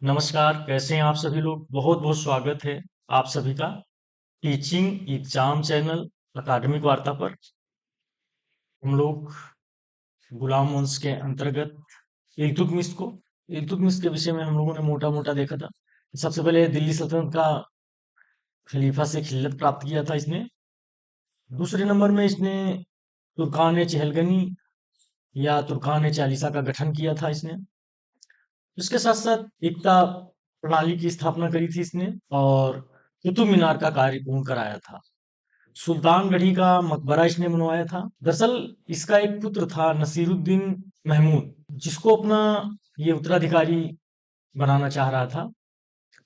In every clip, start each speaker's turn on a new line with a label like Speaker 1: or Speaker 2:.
Speaker 1: नमस्कार, कैसे हैं आप सभी लोग? बहुत बहुत स्वागत है आप सभी का टीचिंग एग्जाम चैनल अकादमिक वार्ता पर। हम लोग गुलाम वंश के अंतर्गत इल्तुतमिश को इल्तुतमिश के विषय में हम लोगों ने मोटा मोटा देखा था। सबसे पहले दिल्ली सल्तनत का खलीफा से खिल्लत प्राप्त किया था इसने। दूसरे नंबर में इसने तुर्कान चहलगनी या तुर्कान चालीसा का गठन किया था इसने। इसके साथ साथ एकता प्रणाली की स्थापना करी थी इसने और कुतुब मीनार का कार्य पूर्ण कराया था। सुल्तान गढ़ी का मकबरा इसने बनवाया था। दरअसल इसका एक पुत्र था नसीरुद्दीन महमूद, जिसको अपना ये उत्तराधिकारी बनाना चाह रहा था,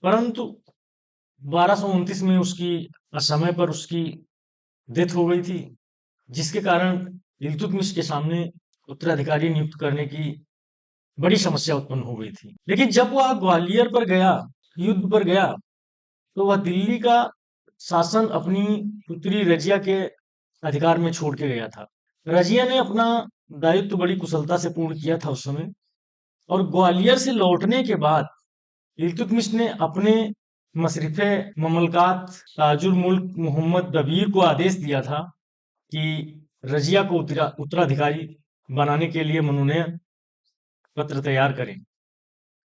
Speaker 1: परंतु 1229 में उसकी असमय पर उसकी डेथ हो गई थी, जिसके कारण इल्तुतमिश के सामने उत्तराधिकारी नियुक्त करने की बड़ी समस्या उत्पन्न हो गई थी। लेकिन जब वह ग्वालियर पर गया, युद्ध पर गया, तो वह दिल्ली का शासन अपनी पुत्री रजिया के अधिकार में छोड़ के गया था। रजिया ने अपना दायित्व बड़ी कुशलता से पूर्ण किया था उस समय। और ग्वालियर से लौटने के बाद इल्तुतमिश ने अपने मशरिफे ममलकात ताजुल मुल्क मोहम्मद दबीर को आदेश दिया था कि रजिया को उत्तराधिकारी बनाने के लिए मनोनयन पत्र तैयार करें,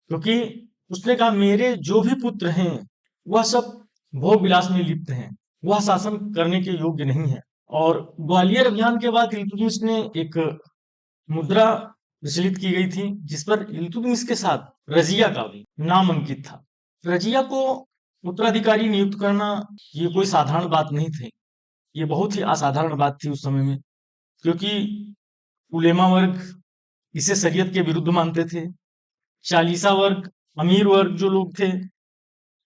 Speaker 1: क्योंकि उसने कहा मेरे जो भी पुत्र हैं वह सब भोग विलास में लिप्त हैं, वह शासन करने के योग्य नहीं है। और ग्वालियर अभियान के बाद इल्तुतमिश ने एक मुद्रा प्रचलित की गई थी, जिस पर इल्तुतमिश के साथ रजिया का भी नाम अंकित था। रजिया को उत्तराधिकारी नियुक्त करना ये कोई साधारण बात नहीं थी, ये बहुत ही असाधारण बात थी उस समय में, क्योंकि उलेमा वर्ग इसे शरीयत के विरुद्ध मानते थे। चालीसा वर्ग, अमीर वर्ग जो लोग थे,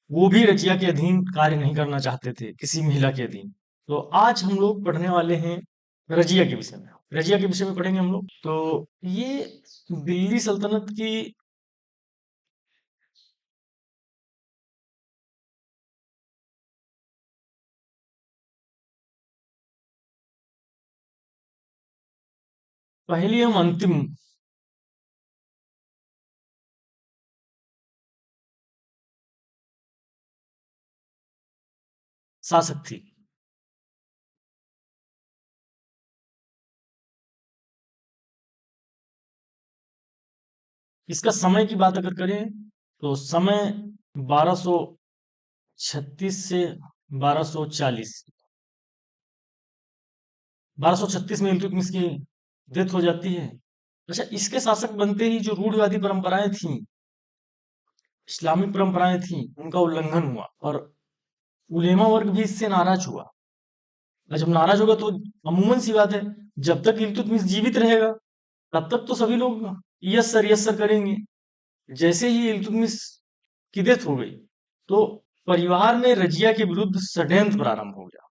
Speaker 1: वो भी रजिया के अधीन कार्य नहीं करना चाहते थे, किसी महिला के अधीन। तो आज हम लोग पढ़ने वाले हैं रजिया के विषय में। रजिया के विषय में पढ़ेंगे हम लोग। तो ये दिल्ली सल्तनत की पहली एवं अंतिम शासक थी। इसका समय की बात अगर करें तो समय 1236 से 1240, 1236 में इल्तुतमिश की डेथ हो जाती है। अच्छा, इसके शासक बनते ही जो रूढ़िवादी परंपराएं थी, इस्लामिक परंपराएं थी, उनका उल्लंघन हुआ और उलेमा वर्ग भी इससे नाराज हुआ। और जब नाराज होगा तो अमूमन सी बात है, जब तक इल्तुतमिश जीवित रहेगा तब तक तो सभी लोग यस सर करेंगे। जैसे ही इल्तुतमिश की डेथ हो गई, तो परिवार में रजिया के विरुद्ध षड्यंत्र प्रारंभ हो गया।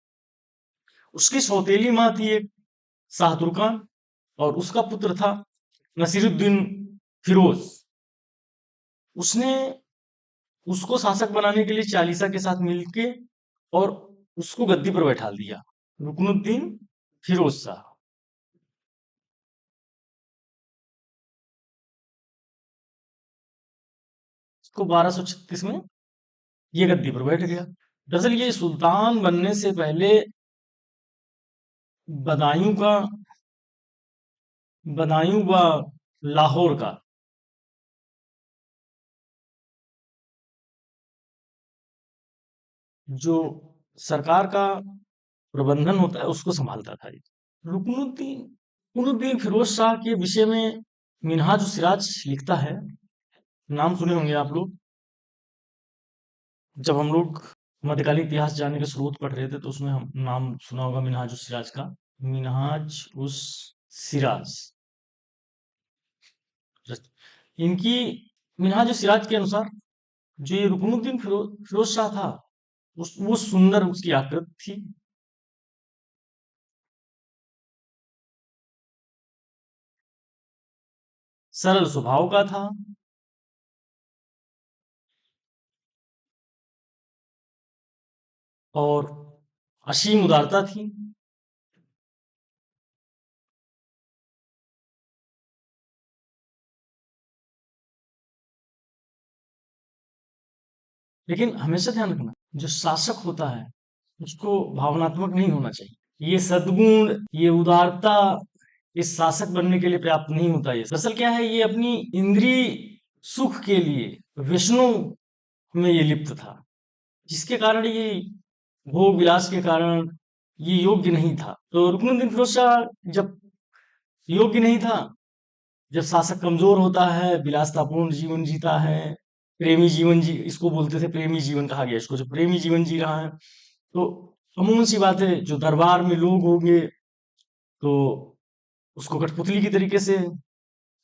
Speaker 1: उसकी सौतेली माँ थी एक शाहतुर्कान, और उसका पुत्र था नसीरुद्दीन फिरोज। उसने उसको शासक बनाने के लिए चालीसा के साथ मिलके और उसको गद्दी पर बैठा दिया, रुकनुद्दीन फिरोज शाह। उसको 1236 में ये गद्दी पर बैठ गया। दरअसल ये सुल्तान बनने से पहले बदायूं का बदायूं व लाहौर का जो सरकार का प्रबंधन होता है उसको संभालता था ये। रुकनुद्दीन रुकनुद्दीन फिरोज शाह के विषय में मिनहाज सिराज लिखता है, नाम सुने होंगे आप लोग। जब हम लोग मध्यकालीन इतिहास जानने के स्रोत पढ़ रहे थे तो उसमें हम नाम सुना होगा मिनहाज उस सिराज का। मिनहाज उस सिराज, इनकी मिनहाज उस सिराज के अनुसार जो ये रुकनुद्दीन फिरोज शाह था, वो सुंदर उसकी आकृति थी, सरल स्वभाव का था, और असीम उदारता थी। लेकिन हमेशा ध्यान रखना, जो शासक होता है उसको भावनात्मक नहीं होना चाहिए। ये सद्गुण, ये उदारता इस शासक बनने के लिए पर्याप्त नहीं होता। ये दरअसल क्या है, ये अपनी इंद्रिय सुख के लिए विष्णु में ये लिप्त था, जिसके कारण ये भोग विलास के कारण ये योग्य नहीं था। तो रुकनुद्दीन फिरोज शाह जब योग्य नहीं था, जब शासक कमजोर होता है, विलासतापूर्ण जीवन जीता है, प्रेमी जीवन जी इसको बोलते थे, प्रेमी जीवन कहा गया इसको, जो प्रेमी जीवन जी रहा है, तो अमूमन सी बात है, जो दरबार में लोग होंगे तो उसको कठपुतली की तरीके से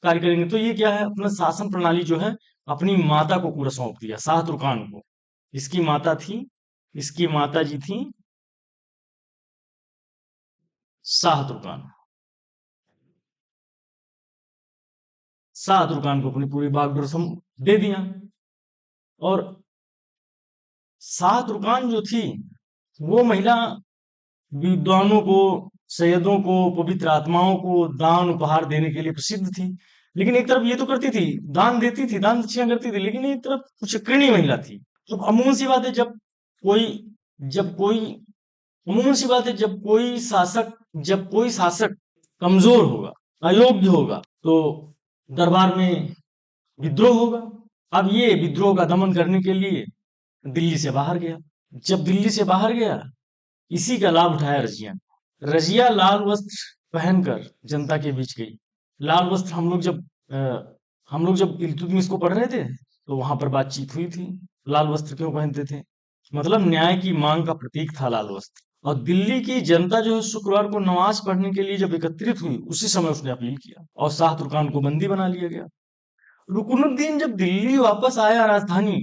Speaker 1: कार्य करेंगे। तो ये क्या है, अपना शासन प्रणाली जो है अपनी माता को पूरा सौंप दिया, शाह तुर्कान को। इसकी माता थी, इसकी माता जी थी शाह तुर्कान। शाह तुर्कान को अपनी पूरी बागडोर दे दिया। और शाह तुर्कान जो थी, वो महिला विद्वानों को, सैयदों को, पवित्र आत्माओं को दान उपहार देने के लिए प्रसिद्ध थी। लेकिन एक तरफ ये तो करती थी, दान देती थी, दान दक्षिणा करती थी, लेकिन एक तरफ कुचक्रिणी महिला थी। तो अमूमन सी बात है, कोई जब कोई अमूमन सी बात है जब कोई शासक कमजोर होगा, अयोग्य होगा, तो दरबार में विद्रोह होगा। अब ये विद्रोह का दमन करने के लिए दिल्ली से बाहर गया। जब दिल्ली से बाहर गया, इसी का लाभ उठाया रजिया ने। रजिया लाल वस्त्र पहनकर जनता के बीच गई। लाल वस्त्र हम लोग जब इल्तुतमिश को पढ़ रहे थे तो वहां पर बातचीत हुई थी, लाल वस्त्र क्यों पहनते थे, मतलब न्याय की मांग का प्रतीक था लाल वस्त्र। और दिल्ली की जनता जो है शुक्रवार को नमाज पढ़ने के लिए जब एकत्रित हुई, उसी समय उसने अपील किया और शाह तुर्कान को बंदी बना लिया गया। रुकनुद्दीन जब दिल्ली वापस आया राजधानी,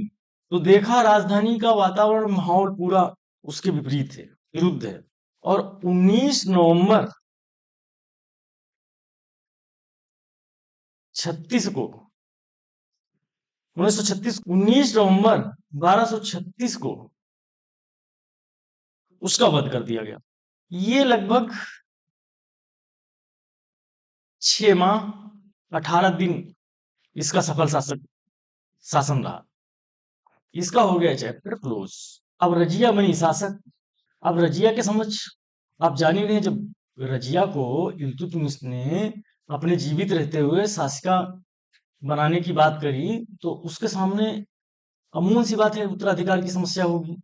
Speaker 1: तो देखा राजधानी का वातावरण, माहौल पूरा उसके विपरीत है, विरुद्ध है। और 19 नवंबर 36 को 1936 19 नवंबर 1236 को उसका वध कर दिया गया। ये लगभग 6 माह 18 दिन इसका सफल शासन रहा। इसका हो गया चैप्टर क्लोज। अब रजिया बनी शासक। अब रजिया के समक्ष आप जान ही रहे हैं, जब रजिया को इल्तुतमिश ने अपने जीवित रहते हुए शासिका बनाने की बात करी, तो उसके सामने अमूमन सी बात है, उत्तराधिकार की समस्या होगी,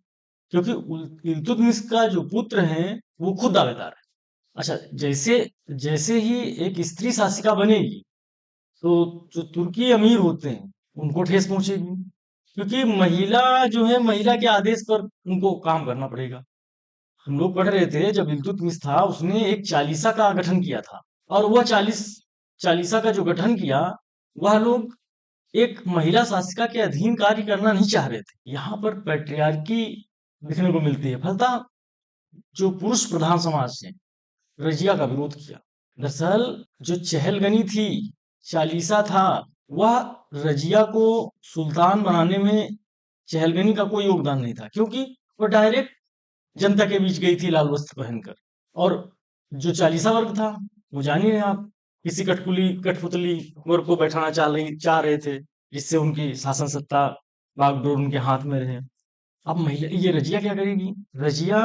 Speaker 1: क्योंकि इल्तुतमिश का जो पुत्र है वो खुद दावेदार है। अच्छा, जैसे जैसे ही एक स्त्री शासिका बनेगी, तो जो तुर्की अमीर होते हैं उनको ठेस पहुंचेगी, क्योंकि महिला जो है, महिला के आदेश पर उनको काम करना पड़ेगा। हम लोग पढ़ रहे थे, जब इल्तुतमिश था उसने एक चालीसा का गठन किया था, और वह चालीसा का जो गठन किया, वह लोग एक महिला शासिका के अधीन कार्य करना नहीं चाह रहे थे। यहाँ पर पैट्रियार्की दिखने को मिलती है। फलता जो पुरुष प्रधान समाज से रजिया का विरोध किया। दरअसल जो चहलगनी थी, चालीसा था, वह रजिया को सुल्तान बनाने में चहलगनी का कोई योगदान नहीं था, क्योंकि वह डायरेक्ट जनता के बीच गई थी लाल वस्त्र पहनकर। और जो चालीसा वर्ग था, वो जान ही रहे आप, किसी कठपुतली वर्ग को बैठाना चाह रहे थे, जिससे उनकी शासन सत्ता बागडोर उनके हाथ में रहे। अब महिला, ये रजिया क्या करेगी, रजिया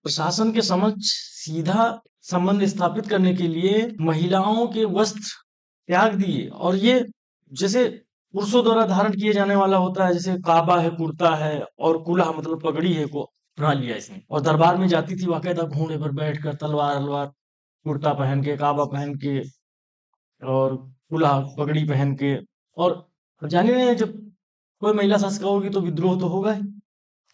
Speaker 1: प्रशासन के समक्ष सीधा संबंध स्थापित करने के लिए महिलाओं के वस्त्र त्याग दिए, और ये जैसे पुरुषों द्वारा धारण किए जाने वाला होता है, जैसे काबा है, कुर्ता है, और कुल्हा मतलब पगड़ी है, को अपना लिया इसने। और दरबार में जाती थी बाकायदा घोड़े पर बैठकर, तलवार अलवार, कुर्ता पहन के, काबा पहन के, और कुल्हा पगड़ी पहन के। और जाने रहे, जब कोई महिला शासिका होगी तो विद्रोह तो होगा ही।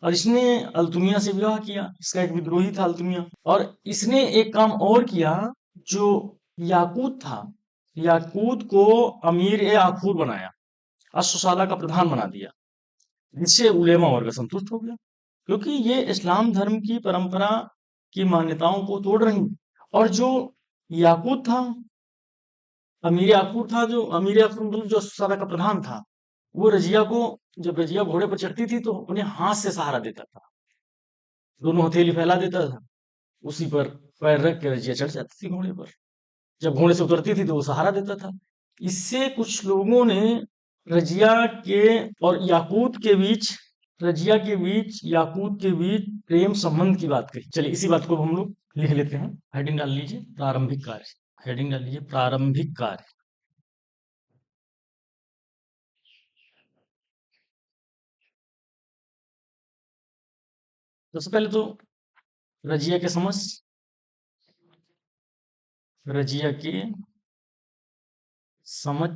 Speaker 1: और इसने अल्तुमिया से विवाह किया, इसका एक विद्रोही था अल्तुमिया। और इसने एक काम और किया, जो याकूत था, याकूत को अमीर ए आखूर बनाया, अश्वशाला का प्रधान बना दिया, जिससे उलेमा वर्ग संतुष्ट हो गया, क्योंकि ये इस्लाम धर्म की परंपरा की मान्यताओं को तोड़ रही। और जो याकूत था, अमीर याकूत था, जो अमीर याकूत मतलब जो अश्वशाला का प्रधान था, वो रजिया को, जब रजिया घोड़े पर चढ़ती थी तो उन्हें हाथ से सहारा देता था, दोनों हथेली फैला देता था, उसी पर पैर रख के रजिया चढ़ जाती थी घोड़े पर। जब घोड़े से उतरती थी तो वो सहारा देता था। इससे कुछ लोगों ने रजिया के और याकूत के बीच रजिया के बीच याकूत के बीच प्रेम संबंध की बात कही। चलिए इसी बात को हम लोग लिख लेते हैं। हेडिंग डाल लीजिए प्रारंभिक कार्य। हेडिंग डाल लीजिए प्रारंभिक कार्य। सबसे पहले तो रजिया के रजिया के समझ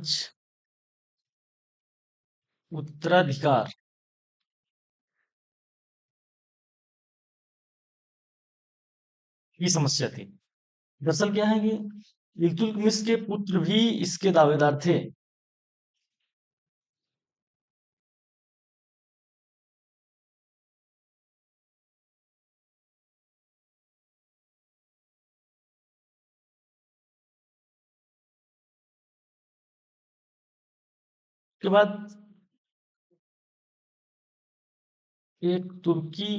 Speaker 1: उत्तराधिकार की समस्या थी। दरअसल क्या है कि इल्तुतमिश के पुत्र भी इसके दावेदार थे। उसके बाद एक तुर्की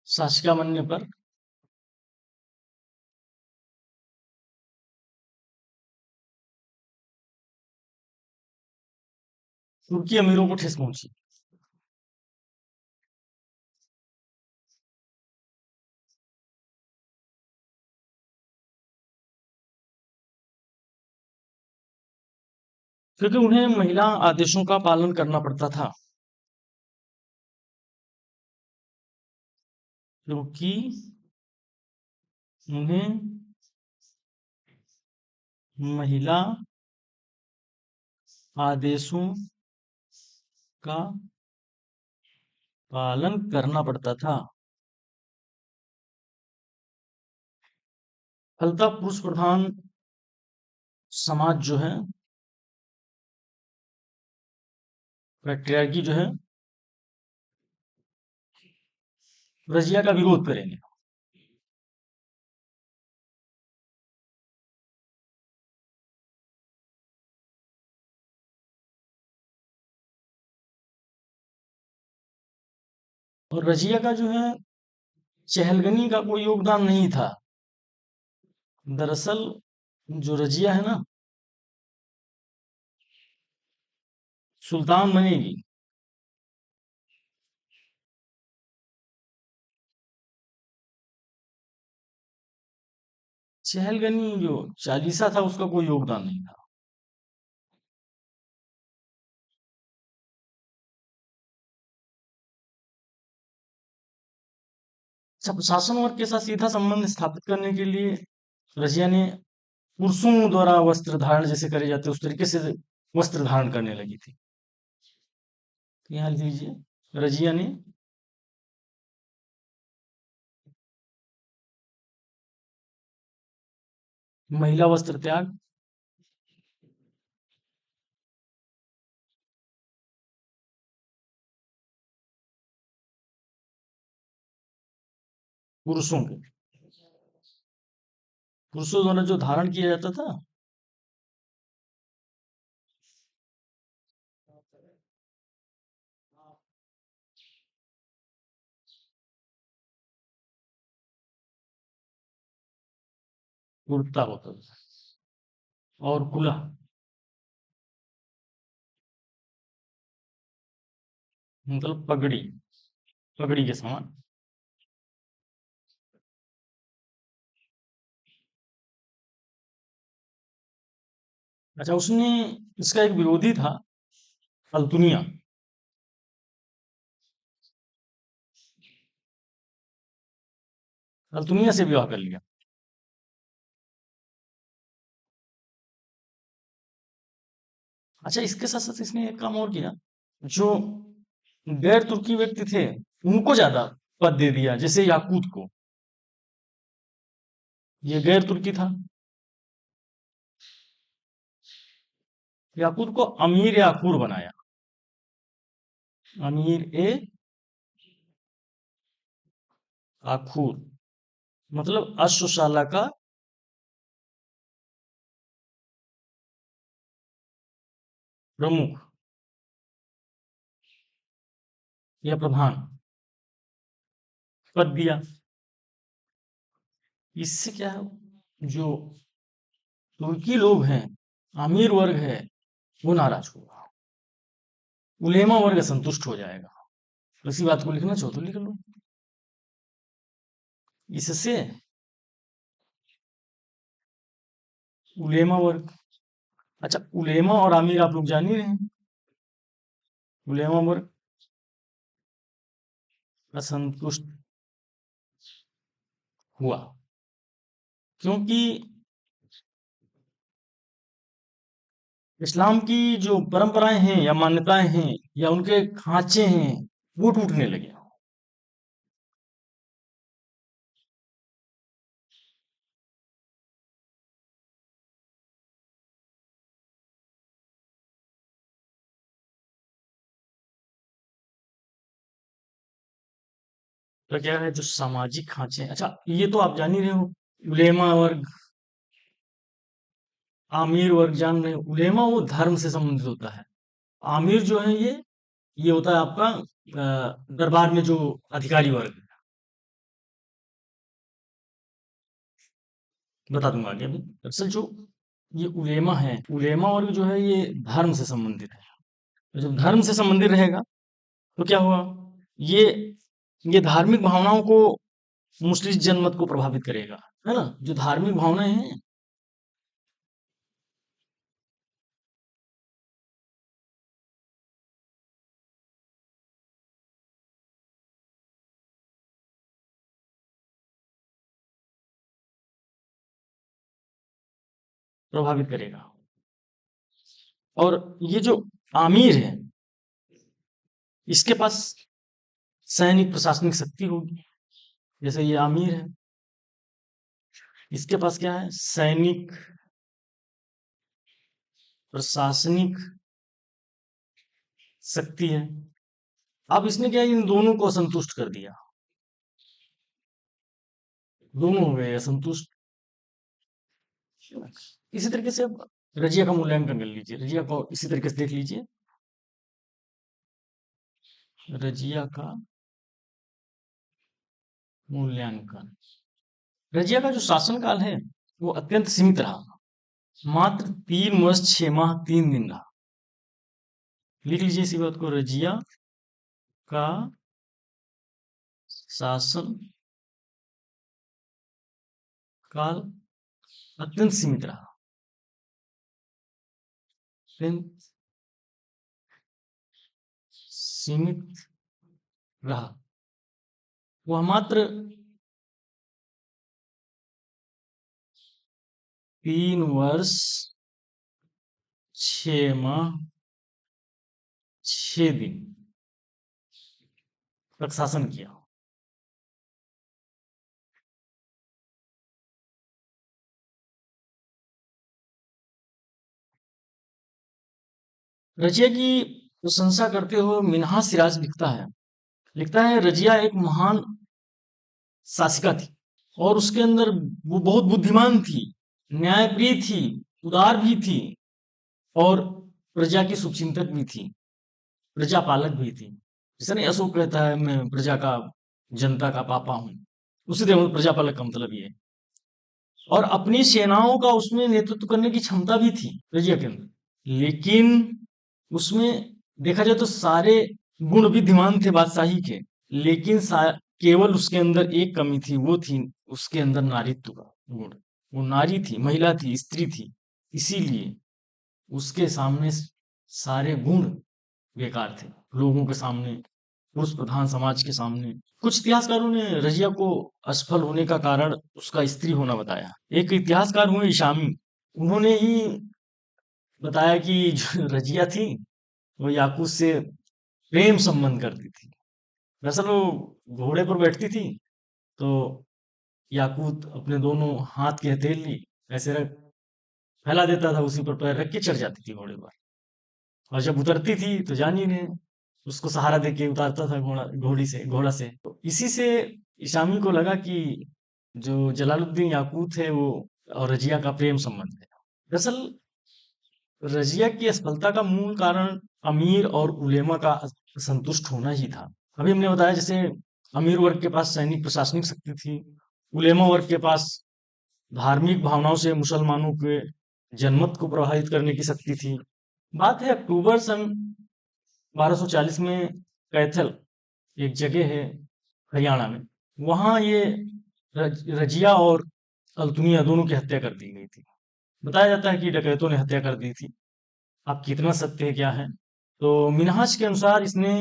Speaker 1: शासिका बनने पर तुर्की अमीरों को ठेस पहुंची। क्योंकि उन्हें महिला आदेशों का पालन करना पड़ता था। क्योंकि उन्हें महिला आदेशों का पालन करना पड़ता था। फलतः पुरुष प्रधान समाज जो है, पैट्रियार्की जो है, रजिया का विरोध करेंगे। और रजिया का जो है चहलगनी का कोई योगदान नहीं था। दरअसल जो रजिया है ना, सुल्तान बनेगी। चहलगनी जो चालीसा था उसका कोई योगदान नहीं था। अच्छा, प्रशासन वर्ग के साथ सीधा संबंध स्थापित करने के लिए रजिया ने पुरुषों द्वारा वस्त्र धारण जैसे करे जाते उस तरीके से वस्त्र धारण करने लगी थी। तो यहाँ लिख लीजिए रजिया ने महिला वस्त्र त्याग पुरुषों के पुरुषों द्वारा जो धारण किया जाता था, कुर्ता होता था और कुला, मतलब पगड़ी, पगड़ी के समान। अच्छा, उसने इसका एक विरोधी था, अल्तुनिया। अल्तुनिया से विवाह कर लिया। अच्छा, इसके साथ साथ इसने एक काम और किया। जो गैर तुर्की व्यक्ति थे उनको ज्यादा पद दे दिया, जैसे याकूत को। ये गैर तुर्की था। याकूत को अमीर याकूर बनाया। अमीर ए आखूर मतलब अश्वशाला का प्रमुख या प्रधान पद दिया। इससे क्या है, जो तुर्की लोग हैं, अमीर वर्ग है, वो नाराज हुआ। उलेमा वर्ग संतुष्ट हो जाएगा। तो इसी बात को लिखना चाहो तो लिख लो। इससे उलेमा वर्ग, अच्छा उलेमा और आमिर आप लोग जान ही रहे हैं। उलेमा वर्ग असंतुष्ट हुआ, क्योंकि इस्लाम की जो परंपराएं हैं या मान्यताएं हैं या उनके खांचे हैं वो टूटने लगे। तो क्या है जो सामाजिक खांचे हैं, अच्छा ये तो आप जान ही रहे हो। उलेमा वर्ग, आमिर वर्ग जान रहे हो। उलेमा वो धर्म से संबंधित होता है। आमिर जो है ये होता है आपका दरबार में जो अधिकारी वर्ग है। बता दूंगा आगे अभी। दरअसल जो ये उलेमा है, उलेमा वर्ग जो है ये धर्म से संबंधित है। तो जब धर्म से संबंधित रहेगा तो क्या हुआ, ये ये धार्मिक भावनाओं को, मुस्लिम जनमत को प्रभावित करेगा, है ना। जो धार्मिक भावनाएं हैं प्रभावित करेगा। और ये जो आमिर है इसके पास सैनिक प्रशासनिक शक्ति होगी। जैसे ये आमिर है, इसके पास क्या है, सैनिक प्रशासनिक शक्ति है। अब इसने क्या इन दोनों को असंतुष्ट कर दिया, दोनों हो गए असंतुष्ट। इसी तरीके से अब रजिया का मूल्यांकन कर लीजिए, रजिया को इसी तरीके से देख लीजिए। रजिया का मूल्यांकन, रजिया का जो शासनकाल है वो अत्यंत सीमित रहा, मात्र 3 वर्ष 6 माह 3 दिन रहा। लिख लीजिए इसी बात को, रजिया का शासन काल अत्यंत सीमित रहा, अत्यंत सीमित रहा। वह मात्र 3 वर्ष 6 माह 6 दिन तक शासन किया। रजिया की प्रशंसा करते हुए मिन्हाज सिराज लिखता है रजिया एक महान शासिका थी और उसके अंदर वो बहुत बुद्धिमान थी, न्यायप्रिय थी, उदार भी थी और प्रजा की शुभचिंतक भी थी, प्रजा पालक भी थी। जैसे नहीं अशोक कहता है मैं प्रजा का, जनता का पापा हूं, उसी तरह प्रजा पालक का मतलब ये है। और अपनी सेनाओं का उसमें नेतृत्व करने की क्षमता भी थी रजिया के अंदर। लेकिन उसमें देखा जाए तो सारे गुण विद्यमान थे बादशाही के, लेकिन केवल उसके अंदर एक कमी थी, वो थी उसके अंदर नारीत्व का गुण। वो नारी थी, महिला थी, स्त्री थी, इसीलिए उसके सामने सारे गुण बेकार थे। लोगों के सामने, पुरुष प्रधान समाज के सामने। कुछ इतिहासकारों ने रजिया को असफल होने का कारण उसका स्त्री होना बताया। एक इतिहासकार हुए इशामी, उन्होंने ही बताया कि जो रजिया थी वो याकूब से प्रेम संबंध करती थी। दरअसल वो घोड़े पर बैठती थी तो याकूत अपने दोनों हाथ की हथेली ऐसे रख फैला देता था, उसी पर पैर रख के चढ़ जाती थी घोड़े पर। और जब उतरती थी तो जान ही रहे, उसको सहारा देके उतारता था घोड़ा से। तो इसी से इशामी को लगा कि जो जलालुद्दीन याकूत है वो और रजिया का प्रेम संबंध है। दरअसल रजिया की असफलता का मूल कारण अमीर और उलेमा का असंतुष्ट होना ही था। अभी हमने बताया जैसे अमीर वर्ग के पास सैनिक प्रशासनिक शक्ति थी, उलेमा वर्ग के पास धार्मिक भावनाओं से मुसलमानों के जनमत को प्रभावित करने की शक्ति थी। बात है अक्टूबर सन 1240 में कैथल एक जगह है हरियाणा में, वहां ये रजिया और अल्तुनिया दोनों की हत्या कर दी गई थी। बताया जाता है कि डकैतों ने हत्या कर दी थी। अब कितना सत्य है क्या है, तो मिनहाज के अनुसार इसने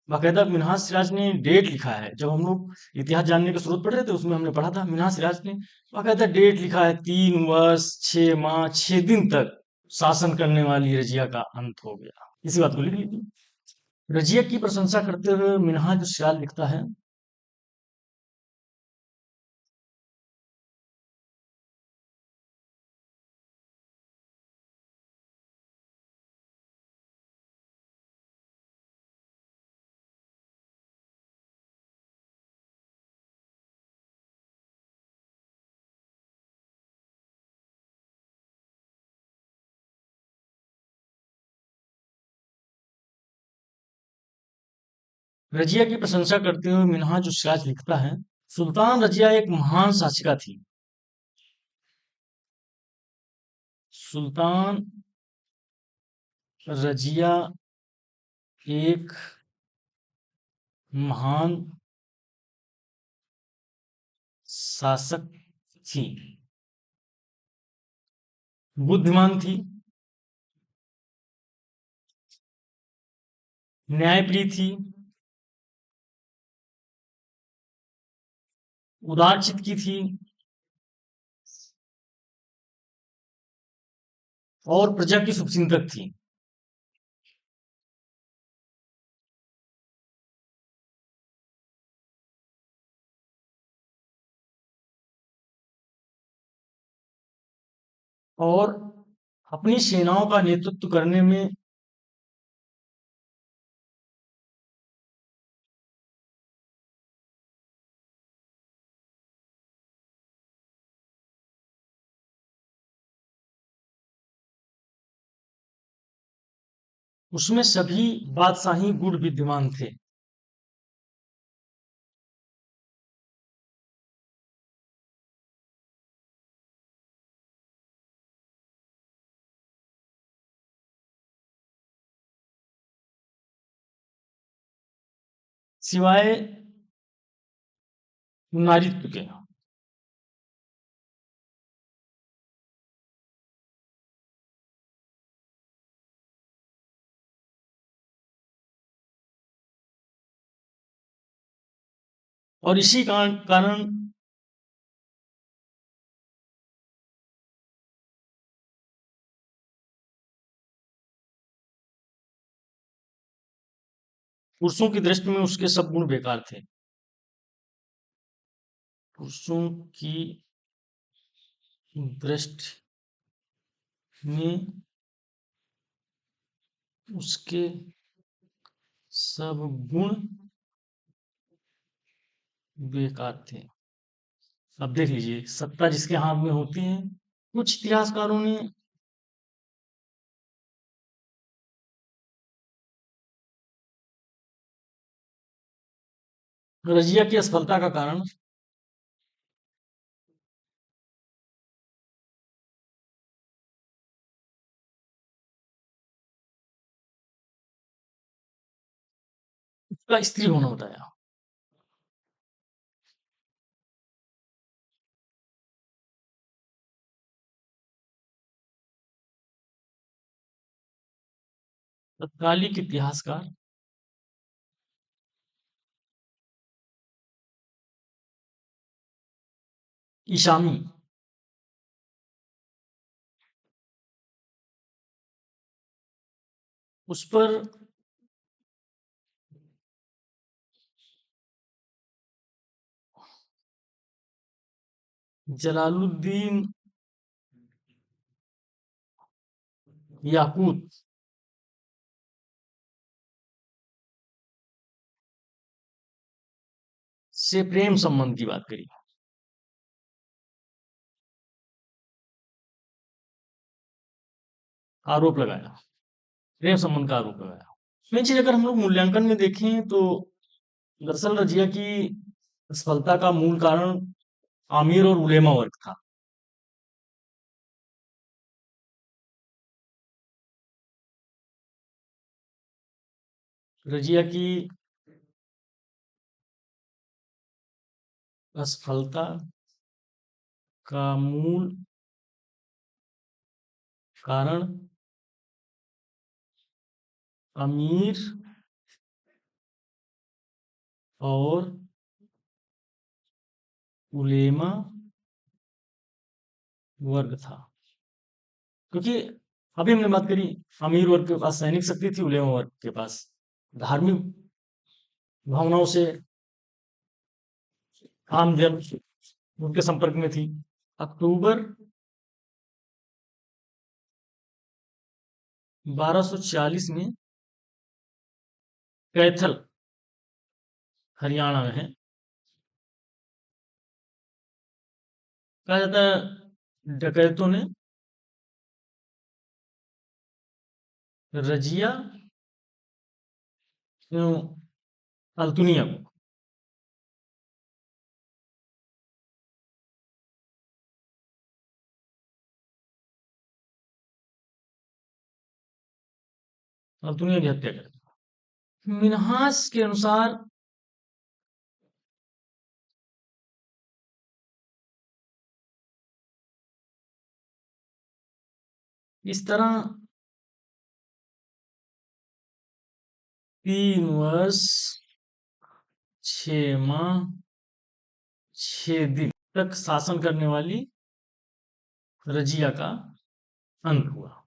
Speaker 1: बाकायदा मिनहाज सिराज ने डेट लिखा है। जब हम लोग इतिहास जानने का स्रोत पढ़ रहे थे उसमें हमने पढ़ा था मिनहाज सिराज ने बाकायदा डेट लिखा है, 3 वर्ष 6 माह 6 दिन तक शासन करने वाली रजिया का अंत हो गया। इसी बात को लिख लीजिए। रजिया की प्रशंसा करते हुए मिनहाज सिराज लिखता है, रजिया की प्रशंसा करते हुए मिनहाज सिराज लिखता है, सुल्तान रजिया एक महान शासिका थी। सुल्तान रजिया एक महान शासक थी, बुद्धिमान थी, न्यायप्रिय थी, उदार चित्त की थी और प्रजा की शुभचिंतक थी। और अपनी सेनाओं का नेतृत्व करने में उसमें सभी बादशाही गुण विद्यमान थे। सिवाय नारित्व के। और इसी कारण पुरुषों की दृष्टि में उसके सब गुण बेकार थे। पुरुषों की दृष्टि में उसके सब गुण बेकार थे। अब देख लीजिए, सत्ता जिसके हाथ में होती है, कुछ इतिहासकारों ने रजिया की असफलता का कारण उसका स्त्री होना बताया। तत्कालिक इतिहासकार ईशामी उस पर जलालुद्दीन याकूत से प्रेम संबंध की बात करी, आरोप लगाया, प्रेम संबंध का आरोप लगाया। मेन चीज अगर हम लोग मूल्यांकन में देखें तो दरअसल रजिया की असफलता का मूल कारण आमिर और उलेमा वर्ग था। रजिया की असफलता का मूल कारण अमीर और उलेमा वर्ग था। क्योंकि अभी हमने बात करी, अमीर वर्ग के पास सैनिक शक्ति थी, उलेमा वर्ग के पास धार्मिक भावनाओं से आम जन उनके संपर्क में थी। अक्टूबर 1240 में कैथल हरियाणा में है, कहा जाता है डकैतों ने रजिया एवं अल्तुनिया को अल्तुनिया की हत्या कर दी। मिन्हास के अनुसार इस तरह 3 वर्ष 6 माह 6 दिन तक शासन करने वाली रजिया का अंत हुआ।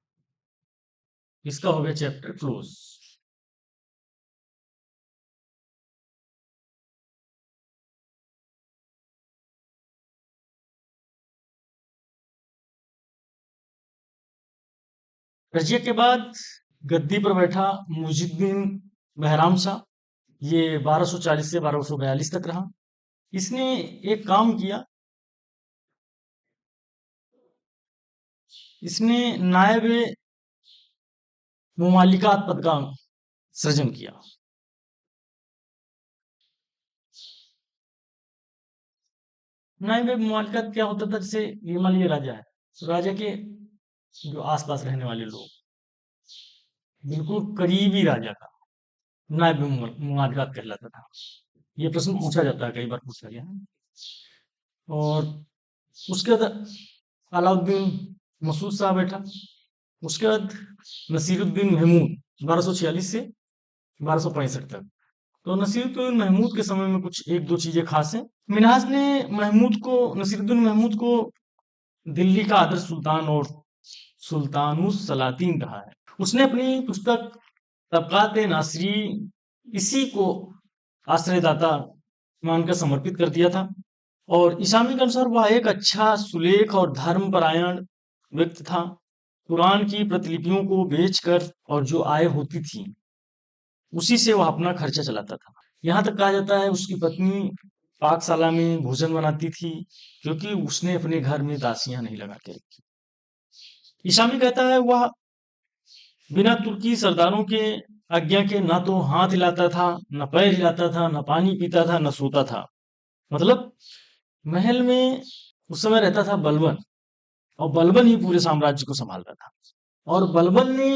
Speaker 1: इसका हो गया चैप्टर क्लोज। रजिया के बाद गद्दी पर बैठा मुजिद्दीन बहराम शाह। ये 1240 से 1242 तक रहा। इसने एक काम किया, इसने नायब मुमालिकात पद का सृजन किया। नायब मुमालिकात क्या होता था? जैसे ये मान लीजिए राजा है, तो राजा के जो आसपास रहने वाले लोग, बिल्कुल करीबी राजा का नायब मुमालिकात कहलाता था। ये प्रश्न पूछा जाता है, कई बार पूछा गया है। और उसके बाद अलाउद्दीन मसूद शाह बैठा। उसके बाद नसीरुद्दीन महमूद 1246 से 1265 तक। तो नसीरुद्दीन महमूद के समय में कुछ एक दो चीजें खास हैं। मिन्हाज ने नसीरुद्दीन महमूद को दिल्ली का आदर्श सुल्तान और सुल्तानुस सलातीन कहा है। उसने अपनी पुस्तक तबकात नासरी इसी को आश्रयदाता मानकर समर्पित कर दिया था। और इसामी के अनुसार वह एक अच्छा सुलेख और धर्मपरायण व्यक्ति था। कुरान की प्रतिलिपियों को बेचकर और जो आय होती थी उसी से वह अपना खर्चा चलाता था। यहाँ तक कहा जाता है उसकी पत्नी पाकशाला में भोजन बनाती थी, क्योंकि उसने अपने घर में दासियां नहीं लगा के रखी। इसामी कहता है वह बिना तुर्की सरदारों के आज्ञा के ना तो हाथ हिलाता था, न पैर हिलाता था, न पानी पीता था, न सोता था। मतलब महल में उस समय रहता था बलबन, और बलबन ही पूरे साम्राज्य को संभालता था। और बलबन ने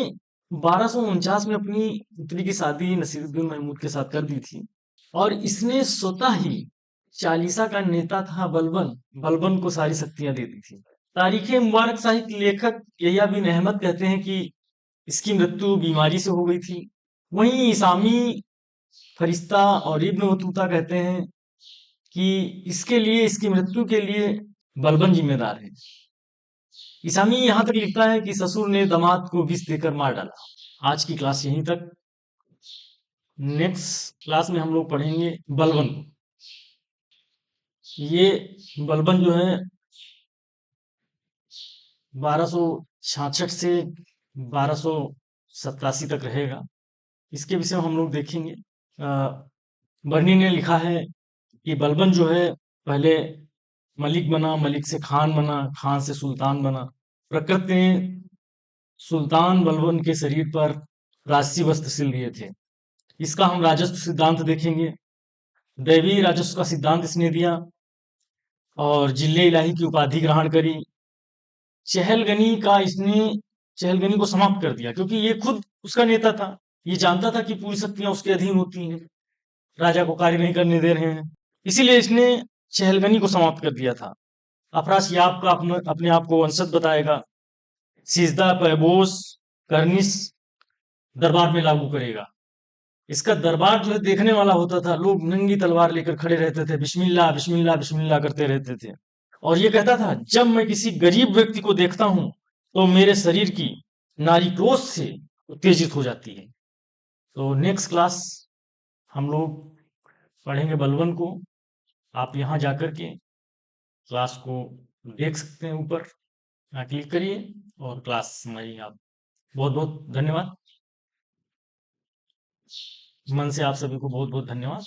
Speaker 1: 1249 में अपनी पुत्री की शादी नसीरुद्दीन महमूद के साथ कर दी थी। और इसने स्वतः ही चालीसा का नेता था बलबन, बलबन को सारी शक्तियां दे दी थी। तारीख मुबारक साहित्य लेखक यहिया बिन अहमद कहते हैं कि इसकी मृत्यु बीमारी से हो गई थी। वहीं इसामी फरिश्ता और इब्न बतूता कहते हैं कि इसकी मृत्यु के लिए बलबन जिम्मेदार है। इसामी यहां तक लिखता है कि ससुर ने दामाद को विष देकर मार डाला। आज की क्लास यहीं तक। नेक्स्ट क्लास में हम लोग पढ़ेंगे बलबन को। ये बलबन जो है 1266 से 1287 तक रहेगा। इसके विषय में हम लोग देखेंगे। बर्नी ने लिखा है कि बलबन जो है पहले मलिक बना, मलिक से खान बना, खान से सुल्तान बना। प्रकृति ने सुल्तान बलबन के शरीर पर राजसी वस्त्र सिल दिए थे। इसका हम राजस्व सिद्धांत देखेंगे। दैवी राजस्व का सिद्धांत इसने दिया और जिले इलाही की उपाधि ग्रहण करी। चहलगनी को समाप्त कर दिया, क्योंकि ये खुद उसका नेता था। ये जानता था कि पूरी शक्तियां उसके अधीन होती हैं, राजा को कार्य नहीं करने दे रहे हैं। इसीलिए इसने चहलगनी को समाप्त कर दिया था। अफरासियाब का अपने आप को वंशज बताएगा, सिजदा पैबोस कर्निस दरबार में लागू करेगा। इसका दरबार जो है देखने वाला होता था, लोग नंगी तलवार लेकर खड़े रहते थे, बिस्मिल्लाह बिस्मिल्लाह बिस्मिल्लाह करते रहते थे। और ये कहता था, जब मैं किसी गरीब व्यक्ति को देखता हूं तो मेरे शरीर की नाड़ी क्रोध से उत्तेजित हो जाती है। तो नेक्स्ट क्लास हम लोग पढ़ेंगे बलवन को। आप यहाँ जाकर के क्लास को देख सकते हैं, ऊपर यहाँ क्लिक करिए और क्लास सुनाइए आप। बहुत बहुत धन्यवाद। मन से आप सभी को बहुत बहुत धन्यवाद।